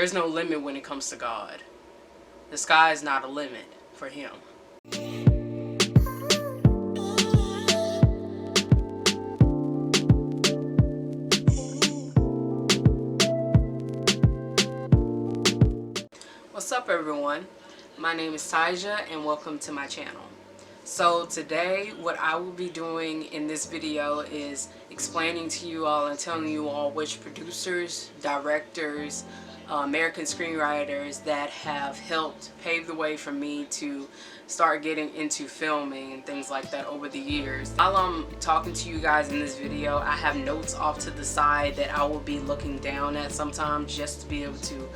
There's no limit when it comes to God. The sky is not a limit for him. What's up, everyone? My name is Tijaha and welcome to my channel. So today what I will be doing in this video is explaining to you all and telling you all which producers, directors, American screenwriters that have helped pave the way for me to start getting into filming and things like that over the years. While I'm talking to you guys in this video, I have notes off to the side that I will be looking down at sometimes just to be able to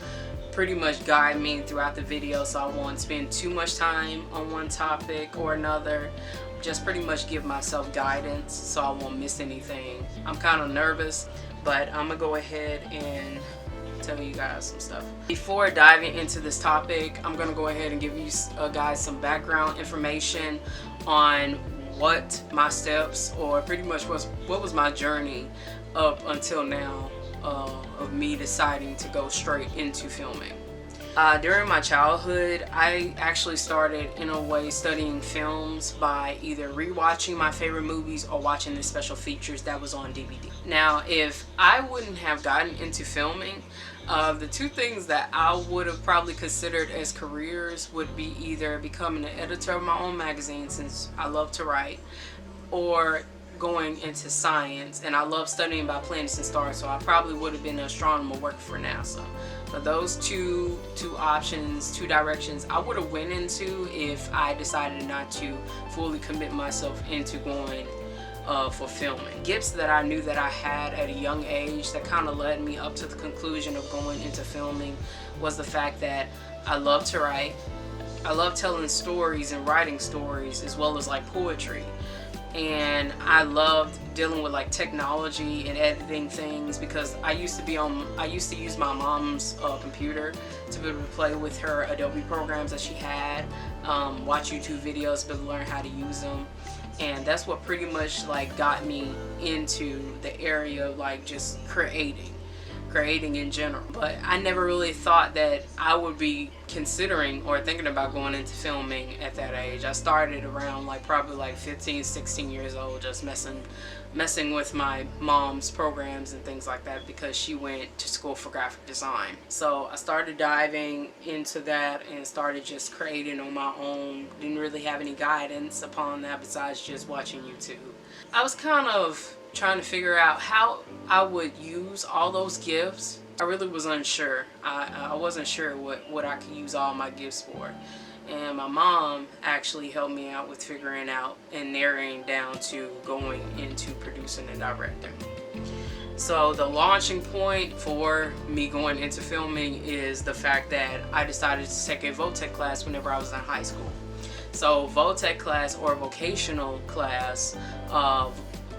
pretty much guide me throughout the video, so I won't spend too much time on one topic or another. Just pretty much give myself guidance so I won't miss anything. I'm kind of nervous, but I'm gonna go ahead and tell you guys some stuff. Before diving into this topic, I'm gonna go ahead and give you guys some background information on what my steps, or pretty much what was my journey up until now of me deciding to go straight into filming. During my childhood, I actually started in a way studying films by either rewatching my favorite movies or watching the special features that was on DVD. Now, if I wouldn't have gotten into filming, the two things that I would have probably considered as careers would be either becoming an editor of my own magazine, since I love to write, or going into science. And I love studying about planets and stars, so I probably would have been an astronomer working for NASA. So those two options, two directions I would have went into if I decided not to fully commit myself into going for filming. Gifts that I knew that I had at a young age that kind of led me up to the conclusion of going into filming was the fact that I love to write. I love telling stories and writing stories, as well as like poetry. And I loved dealing with like technology and editing things, because I used to use my mom's computer to be able to play with her Adobe programs that she had, watch YouTube videos to learn how to use them. And that's what pretty much like got me into the area of like just creating in general. But I never really thought that I would be considering or thinking about going into filming at that age. I started around like probably like 15, 16 years old, just messing with my mom's programs and things like that, because she went to school for graphic design. So I started diving into that and started just creating on my own. Didn't really have any guidance upon that besides just watching YouTube. I was kind of trying to figure out how I would use all those gifts. I really was unsure. I wasn't sure what I could use all my gifts for. And my mom actually helped me out with figuring out and narrowing down to going into producing and directing. So the launching point for me going into filming is the fact that I decided to take a VOTEC class whenever I was in high school. So VOTEC class, or vocational class,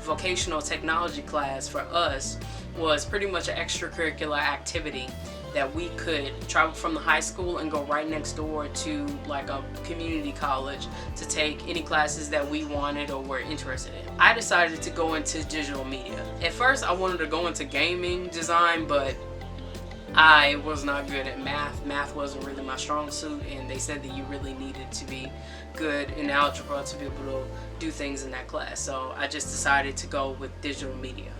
vocational technology class for us, was pretty much an extracurricular activity that we could travel from the high school and go right next door to like a community college to take any classes that we wanted or were interested in. I decided to go into digital media. At first I wanted to go into gaming design, but I was not good at math. Math wasn't really my strong suit, and they said that you really needed to be good in algebra to be able to do things in that class. So I just decided to go with digital media.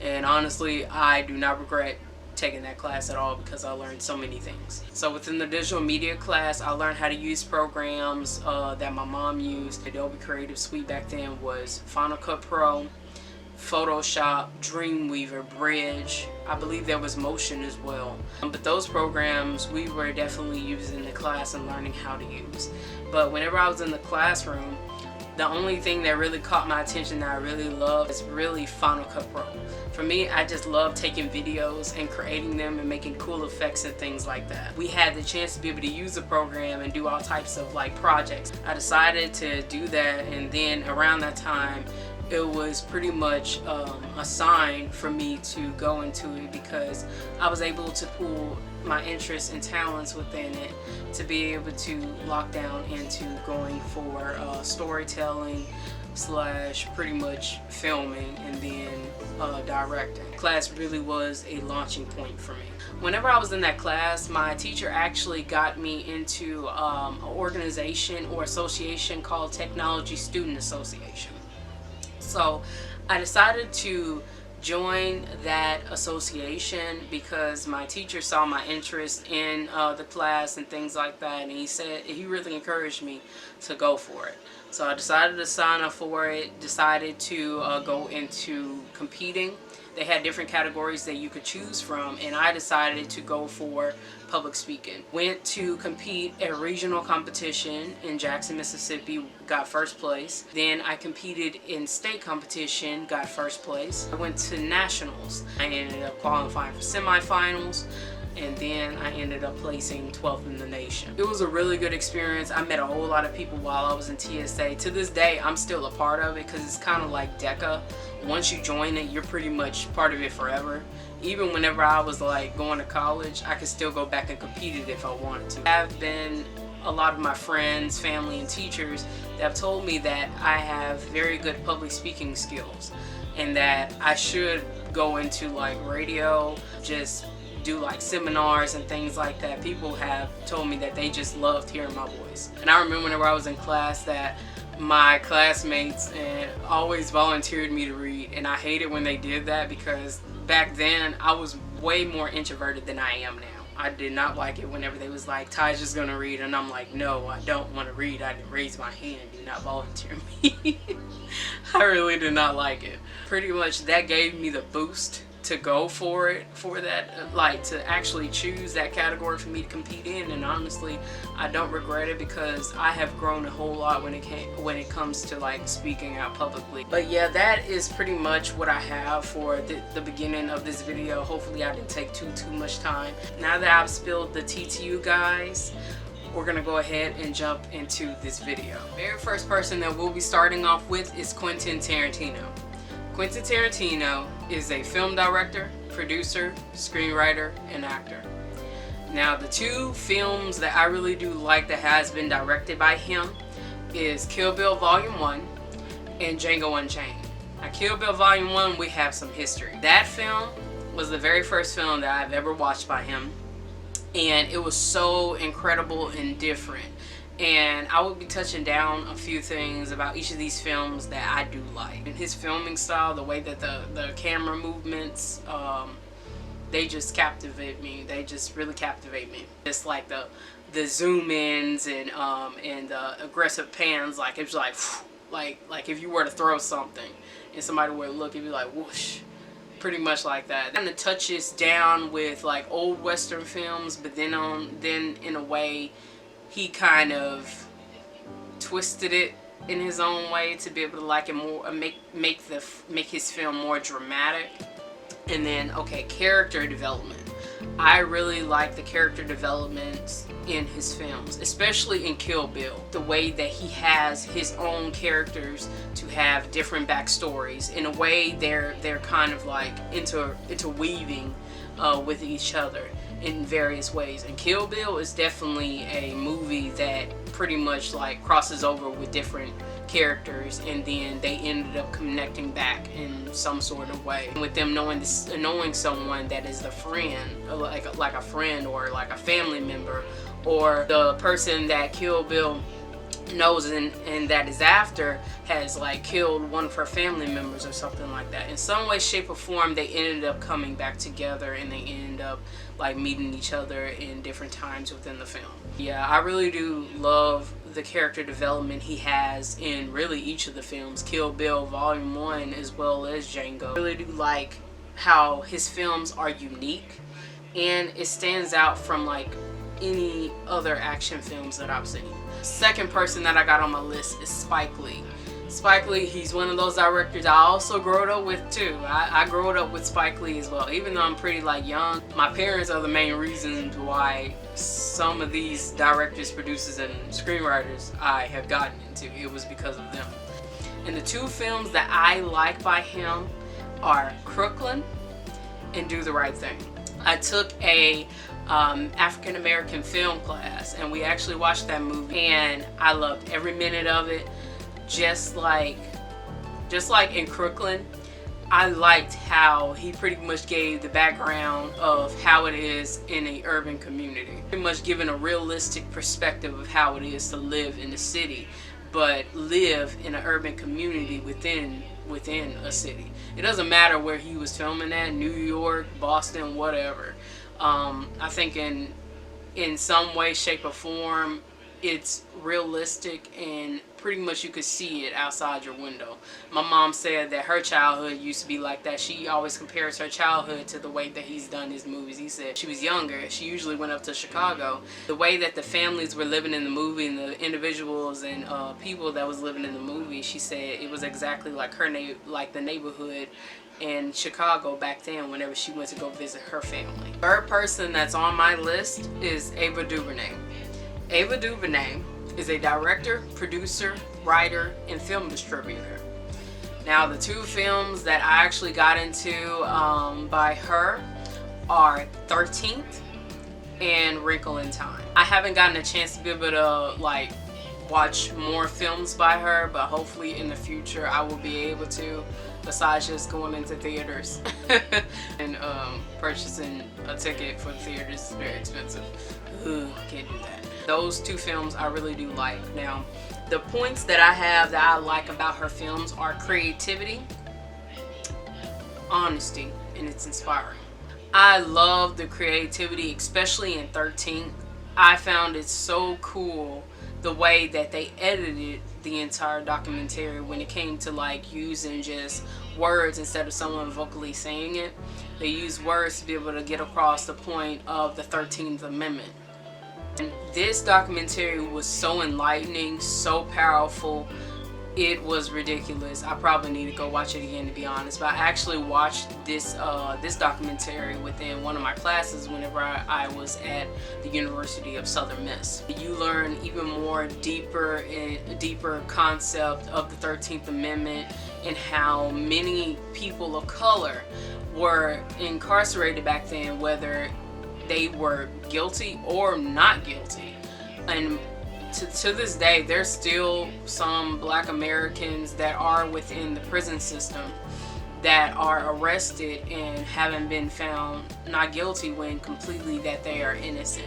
And honestly, I do not regret taking that class at all, because I learned so many things. So within the digital media class, I learned how to use programs that my mom used. Adobe Creative Suite back then was Final Cut Pro, Photoshop, Dreamweaver, Bridge. I believe there was Motion as well. But those programs we were definitely using in the class and learning how to use. But whenever I was in the classroom, the only thing that really caught my attention that I really loved is really Final Cut Pro. For me, I just love taking videos and creating them and making cool effects and things like that. We had the chance to be able to use the program and do all types of like projects. I decided to do that, and then around that time, it was pretty much a sign for me to go into it, because I was able to pull my interests and talents within it to be able to lock down into going for storytelling slash pretty much filming and then directing. Class really was a launching point for me. Whenever I was in that class, my teacher actually got me into an organization or association called Technology Student Association. So I decided to join that association because my teacher saw my interest in the class and things like that, and he really encouraged me to go for it. So I decided to sign up for it, decided to go into competing. They had different categories that you could choose from, and I decided to go for public speaking. Went to compete at a regional competition in Jackson, Mississippi, got first place. Then I competed in state competition, got first place. I went to nationals. I ended up qualifying for semifinals, and then I ended up placing 12th in the nation. It was a really good experience. I met a whole lot of people while I was in TSA. To this day, I'm still a part of it because it's kind of like DECA. Once you join it, you're pretty much part of it forever. Even whenever I was like going to college, I could still go back and compete it if I wanted to. There have been a lot of my friends, family, and teachers that have told me that I have very good public speaking skills and that I should go into like radio, just do like seminars and things like that. People have told me that they just loved hearing my voice. And I remember whenever I was in class that my classmates always volunteered me to read, and I hated when they did that because back then I was way more introverted than I am now. I did not like it whenever they was like, Tija's gonna read, and I'm like, no, I don't want to read. I didn't raise my hand, do not volunteer me. I really did not like it. Pretty much that gave me the boost to go for it, for that, like to actually choose that category for me to compete in. And honestly, I don't regret it because I have grown a whole lot when it comes to like speaking out publicly. But yeah, that is pretty much what I have for the beginning of this video. Hopefully I didn't take too much time. Now that I've spilled the tea to you guys, we're gonna go ahead and jump into this video. The very first person that we'll be starting off with is Quentin Tarantino. Quentin Tarantino is a film director, producer, screenwriter, and actor. Now, the two films that I really do like that has been directed by him is Kill Bill Volume 1 and Django Unchained. Now, Kill Bill Volume 1, we have some history. That film was the very first film that I've ever watched by him, and it was so incredible and different. And I will be touching down a few things about each of these films that I do like. And his filming style, the way that the camera movements, they just captivate me. They just really captivate me. Just like the zoom ins and the aggressive pans, like it's like if you were to throw something and somebody were to look, it'd be like whoosh. Pretty much like that. Kind of touches down with like old Western films, but then in a way, he kind of twisted it in his own way to be able to like it more, make his film more dramatic. And then, okay, character development. I really like the character development in his films, especially in Kill Bill. The way that he has his own characters to have different backstories. In a way, they're kind of like interweaving with each other in various ways. And Kill Bill is definitely a movie that pretty much like crosses over with different characters, and then they ended up connecting back in some sort of way with them knowing someone that is the friend, like a friend or like a family member, or the person that Kill Bill knows and that is after has like killed one of her family members or something like that. In some way, shape, or form, they ended up coming back together and they ended up like meeting each other in different times within the film. Yeah, I really do love the character development he has in really each of the films, Kill Bill Volume 1 as well as Django. I really do like how his films are unique and it stands out from like any other action films that I've seen. Second person that I got on my list is Spike Lee. Spike Lee, he's one of those directors I also grew up with too. I grew up with Spike Lee as well. Even though I'm pretty like young, my parents are the main reasons why some of these directors, producers, and screenwriters I have gotten into. It was because of them. And the two films that I like by him are Crooklyn and Do the Right Thing. I took a African American film class, and we actually watched that movie, and I loved every minute of it. Just like in Crooklyn, I liked how he pretty much gave the background of how it is in a urban community. Pretty much giving a realistic perspective of how it is to live in the city, but live in an urban community within a city. It doesn't matter where he was filming at, New York, Boston, whatever. I think in some way, shape, or form, it's realistic, and pretty much you could see it outside your window. My mom said that her childhood used to be like that. She always compares her childhood to the way that he's done his movies. He said she was younger, she usually went up to Chicago. The way that the families were living in the movie, and the individuals and people that was living in the movie, she said it was exactly like like the neighborhood in Chicago back then whenever she went to go visit her family. Third person that's on my list is Ava DuVernay. Ava DuVernay is a director, producer, writer, and film distributor. Now, the two films that I actually got into by her are 13th and Wrinkle in Time. I haven't gotten a chance to be able to watch more films by her, but hopefully in the future I will be able to, besides just going into theaters and purchasing a ticket for the theaters is very expensive. Ooh, can't do that. Those two films I really do like. Now, the points that I have that I like about her films are creativity, honesty, and it's inspiring. I love the creativity, especially in 13. I found it so cool the way that they edited the entire documentary when it came to using just words instead of someone vocally saying it. They used words to be able to get across the point of the 13th Amendment. And this documentary was so enlightening, so powerful. It was ridiculous. I probably need to go watch it again, to be honest. But I actually watched this documentary within one of my classes whenever I was at the University of Southern Miss. You learn even more deeper concept of the 13th Amendment and how many people of color were incarcerated back then, whether they were guilty or not guilty. And to this day, there's still some Black Americans that are within the prison system that are arrested and haven't been found not guilty when completely that they are innocent.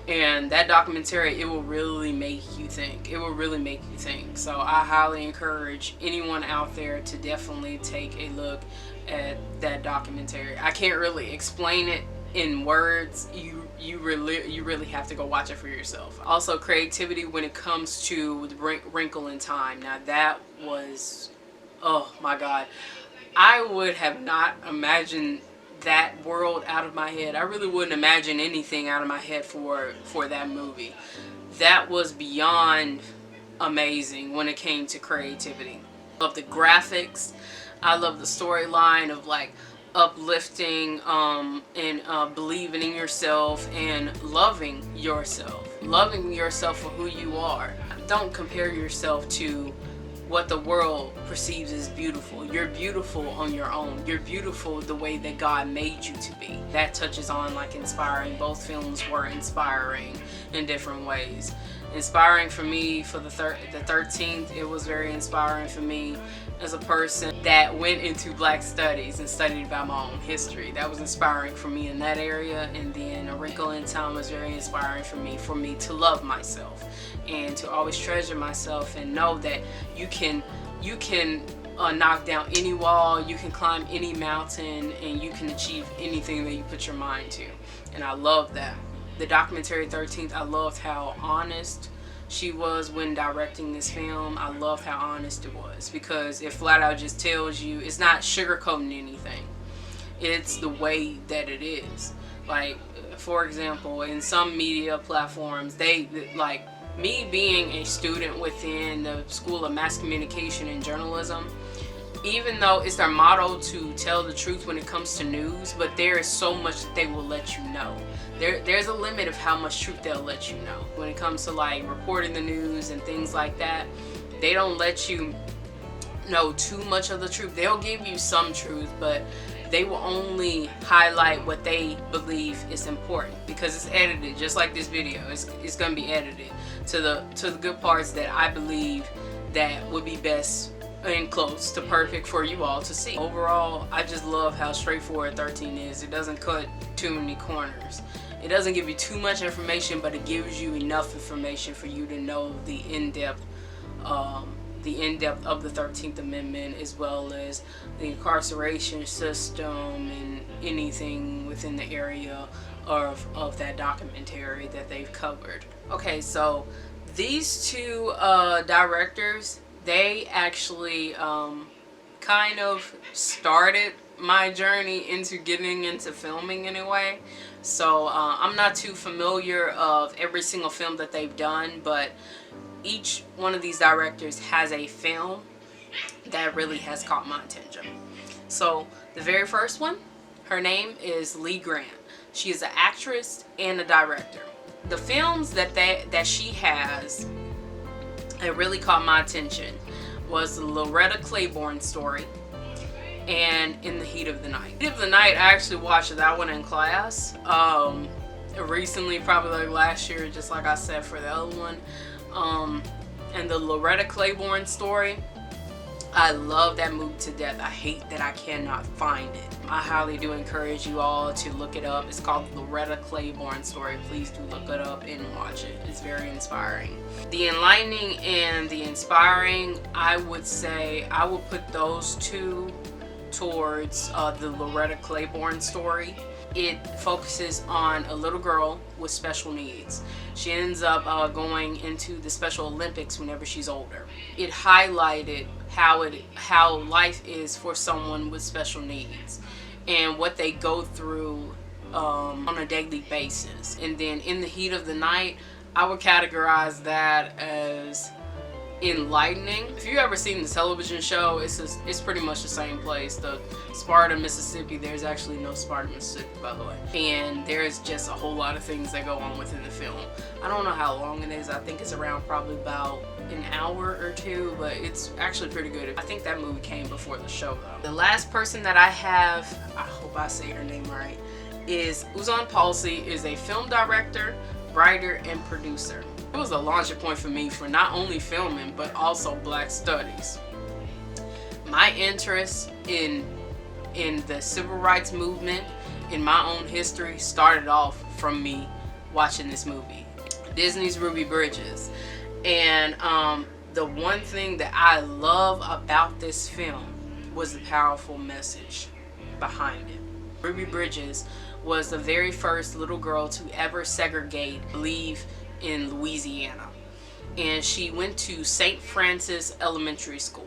And that documentary, it will really make you think. It will really make you think. So I highly encourage anyone out there to definitely take a look at that documentary. I can't really explain it in words. You really have to go watch it for yourself. Also, creativity when it comes to the Wrinkle in Time. Now that was, oh my God, I would have not imagined that world out of my head. I really wouldn't imagine anything out of my head for that movie. That was beyond amazing when it came to creativity. I love the graphics. I love the storyline of uplifting and believing in yourself and loving yourself for who you are. Don't compare yourself to what the world perceives as beautiful. You're beautiful on your own. You're beautiful the way that God made you to be. That touches on inspiring. Both films were inspiring in different ways. Inspiring for me for the 13th, it was very inspiring for me as a person that went into Black studies and studied about my own history. That was inspiring for me in that area. And then A Wrinkle in Time was very inspiring for me to love myself and to always treasure myself and know that you can knock down any wall, you can climb any mountain, and you can achieve anything that you put your mind to. And I love that. The documentary 13th, I loved how honest she was when directing this film. I loved how honest it was, because it flat out just tells you, it's not sugarcoating anything. It's the way that it is. For example, in some media platforms, me being a student within the School of Mass Communication and Journalism, even though it's their motto to tell the truth when it comes to news, but there is so much that they will let you know. There's a limit of how much truth they'll let you know. When it comes to reporting the news and things like that, they don't let you know too much of the truth. They'll give you some truth, but they will only highlight what they believe is important, because it's edited just like this video. It's going to be edited to the good parts that I believe that would be best and close to perfect for you all to see. Overall, I just love how straightforward 13 is. It doesn't cut too many corners. It doesn't give you too much information, but it gives you enough information for you to know the in-depth of the 13th Amendment, as well as the incarceration system and anything within the area of that documentary that they've covered. Okay, so these two directors, they actually kind of started my journey into getting into filming in a way. So I'm not too familiar of every single film that they've done, but each one of these directors has a film that really has caught my attention. So the very first one, her name is Lee Grant. She is an actress and a director. The films that she has that really caught my attention was the Loretta Claiborne story and In the Heat of the Night. Heat of the Night, I actually watched that one in class recently, probably like last year, just like I said for the other one. And the Loretta Claiborne story, I love that movie to death. I hate that I cannot find it. I highly do encourage you all to look it up. It's called the Loretta Claiborne story. Please do look it up and watch it. It's very inspiring. The enlightening and the inspiring, I would say I would put those two towards the Loretta Claiborne story. It focuses on a little girl with special needs. She ends up going into the Special Olympics whenever she's older. It highlighted how life is for someone with special needs and what they go through on a daily basis. And then In the Heat of the Night, I would categorize that as enlightening. If you've ever seen the television show, it's pretty much the same place. The Sparta, Mississippi, there's actually no Sparta, Mississippi, by the way. And there's just a whole lot of things that go on within the film. I don't know how long it is. I think it's around probably about an hour or two, but it's actually pretty good. I think that movie came before the show though. The last person that I have, I hope I say her name right, is Uzan Palsi, is a film director, writer, and producer. It was a launching point for me for not only filming but also Black studies. My interest in the civil rights movement in my own history started off from me watching this movie, Disney's Ruby Bridges. And the one thing that I love about this film was the powerful message behind it. Ruby Bridges was the very first little girl to ever segregate, leave in Louisiana, and she went to St. Francis Elementary School.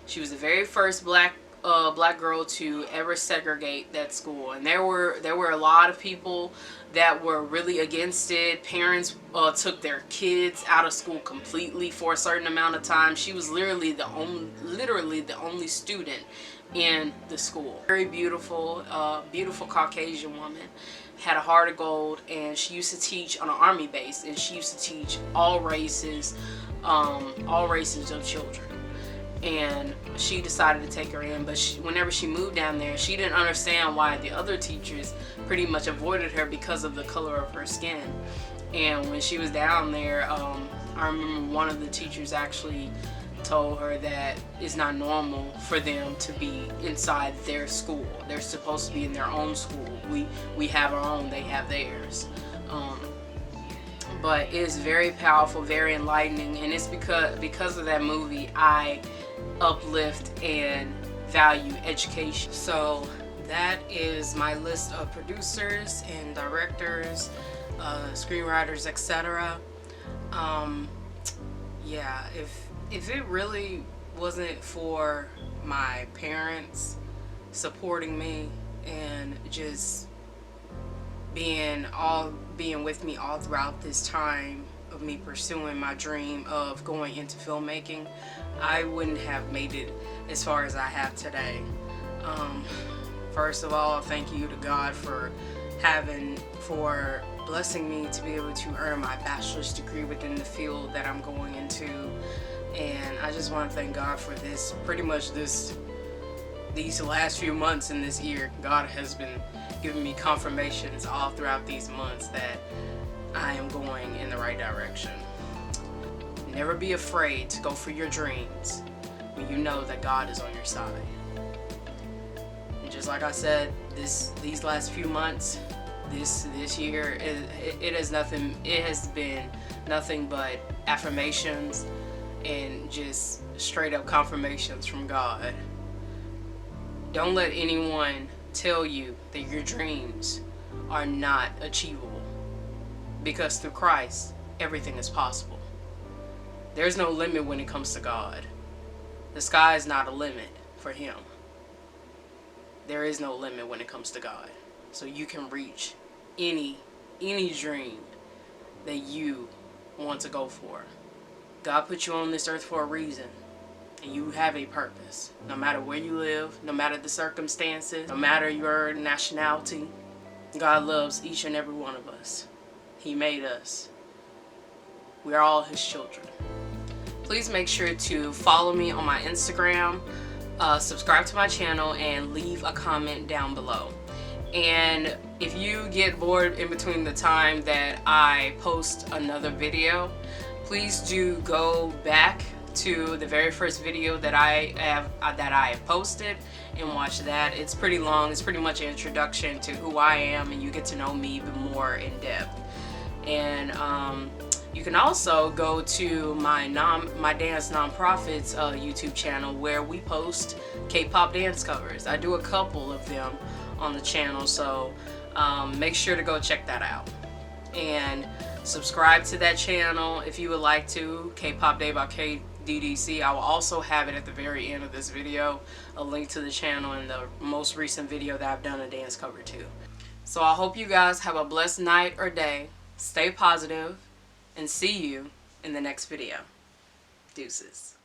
She was the very first black girl to ever segregate that school, and there were a lot of people that were really against it. Parents took their kids out of school completely for a certain amount of time. She was literally the only student in the school. Very beautiful, beautiful Caucasian woman. Had a heart of gold, and she used to teach on an army base, and she used to teach all races of children. And she decided to take her in, but whenever she moved down there, she didn't understand why the other teachers pretty much avoided her because of the color of her skin. And when she was down there, I remember one of the teachers actually told her that it's not normal for them to be inside their school. They're supposed to be in their own school. We have our own, they have theirs. But it's very powerful, very enlightening, and it's because of that movie I uplift and value education. So that is my list of producers and directors, screenwriters, etc. Yeah, if it really wasn't for my parents supporting me and just being with me all throughout this time of me pursuing my dream of going into filmmaking, I wouldn't have made it as far as I have today. First of all, thank you to God for blessing me to be able to earn my bachelor's degree within the field that I'm going into. And I just want to thank God for this these last few months in this year, God has been giving me confirmations all throughout these months that I am going in the right direction. Never be afraid to go for your dreams when you know that God is on your side. And just like I said, these last few months, this year, it has been nothing but affirmations and just straight up confirmations from God. Don't let anyone tell you that your dreams are not achievable, because through Christ everything is possible. There's no limit when it comes to God. The sky is not a limit for him. There is no limit when it comes to God. So you can reach any dream that you want to go for. God put you on this earth for a reason, and you have a purpose. No matter where you live, no matter the circumstances, no matter your nationality, God loves each and every one of us. He made us. We are all his children. Please make sure to follow me on my Instagram, subscribe to my channel, and leave a comment down below. And if you get bored in between the time that I post another video, please do go back to the very first video that I have posted and watch that. It's pretty long. It's pretty much an introduction to who I am, and you get to know me even more in depth. And you can also go to my dance nonprofit's YouTube channel, where we post K-pop dance covers. I do a couple of them on the channel, so make sure to go check that out. And subscribe to that channel if you would like to. K-pop Day by KDDC. I will also have it at the very end of this video, a link to the channel and the most recent video that I've done a dance cover to. So I hope you guys have a blessed night or day. Stay positive, and see you in the next video. Deuces.